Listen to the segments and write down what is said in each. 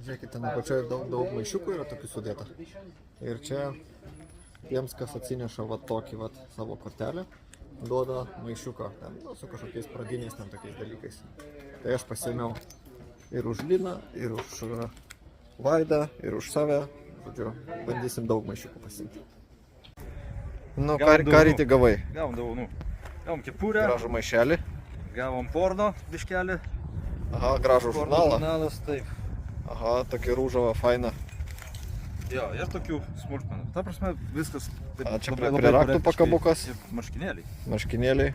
Žiūrėkite, nuo pačioje daug maišiukų yra tokių sudėta. Ir čia tiems, kas atsineša va tokį va savo kortelę, duoda maišiuką ten, nu, su kažkokiais pradiniais ten tokiais dalykais. Tai aš pasiėmiau ir už Liną, ir už Vaidą, ir už save. Žodžiu, bandysim daug maišiukų pasiimti. Nu, ką ryti gavai? Gavom dovanų. Gavom kepurę. Gražų maišelį. Gavom porno biškelį. Aha, gražų žurnalą. Žurnalas, taip. Aha, tokį rūžavą, fainą. Jo, ir tokių smulkmenų. Ta prasme, viskas taip, A, čia prie raktų pakabukas. Ir marškinėliai. Marškinėliai.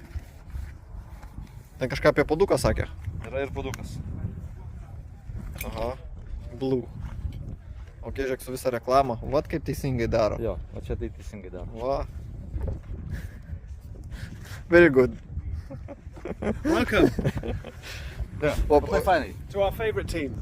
Ten kažką apie puoduką sakė. Yra ir puodukas. Aha. Blue. Ok, žiūrėk su visą reklamą. Vat kaip teisingai daro. Jo, o čia tai teisingai daro. Va. Very good. Welcome Yeah, labai fainai. to our favourite team.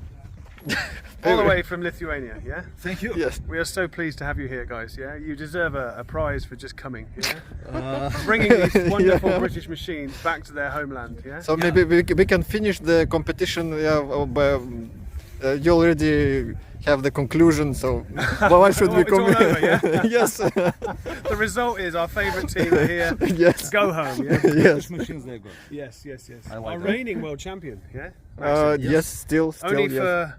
All the way from Lithuania, yeah? Thank you. Yes. We are so pleased to have you here, guys, yeah? You deserve a prize for just coming, yeah? Bringing these wonderful British machines back to their homeland, yeah? So maybe we can finish the competition. You already have the conclusion, so why should we It's all come? over, yeah? Yes. The result is our favourite team are here. Yes. Go home, yeah? Yes. Machines they go. Yes, yes, yes. I like Our that. reigning world champion, yeah? Yes. Still. Only Yes. for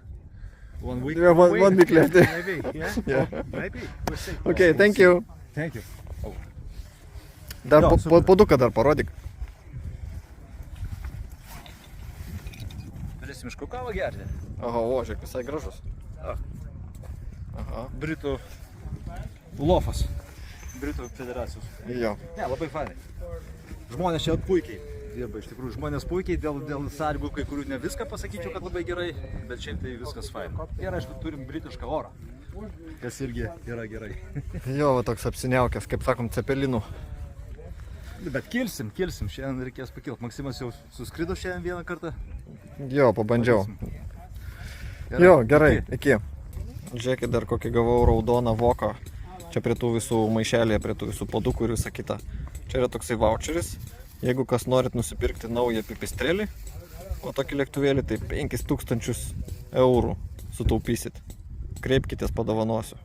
1 week. There are one week left. maybe, yeah? Yeah. Maybe, we'll see. Okay, thank you. Thank you. Dar Jo, super. puoduką dar parodyk. Turėsim miškų kavą gerti. Aha, o, žiūrėk, visai gražus. Aha. Britų lofas. Britų federacijos. Jo. Ne, labai fainai. Žmonės čia puikiai dirba, iš tikrųjų. Žmonės puikiai, dėl sąlygų, kai kurių ne viską pasakyčiau, kad labai gerai, bet šiaip tai viskas fainai. Ir aišku, turim britišką orą, kas irgi yra gerai. Jo, va toks apsiniaukęs, kaip sakom, cepelinų. Bet kilsim, šiandien reikės pakilti. Maksimas jau suskrido šiandien vieną kartą. Jo, pabandžiau. Gerai. Jo, gerai, iki. Žiūrėkit, dar kokį gavau raudoną voką. Čia prie tų visų maišelėje, prie tų visų puodukų ir visa kita. Čia yra toksai voucheris. Jeigu kas norit nusipirkti naują pipistrėlį, o tokį lėktuvėlį, tai 5000 eurų sutaupysit. Kreipkitės, padovanosiu.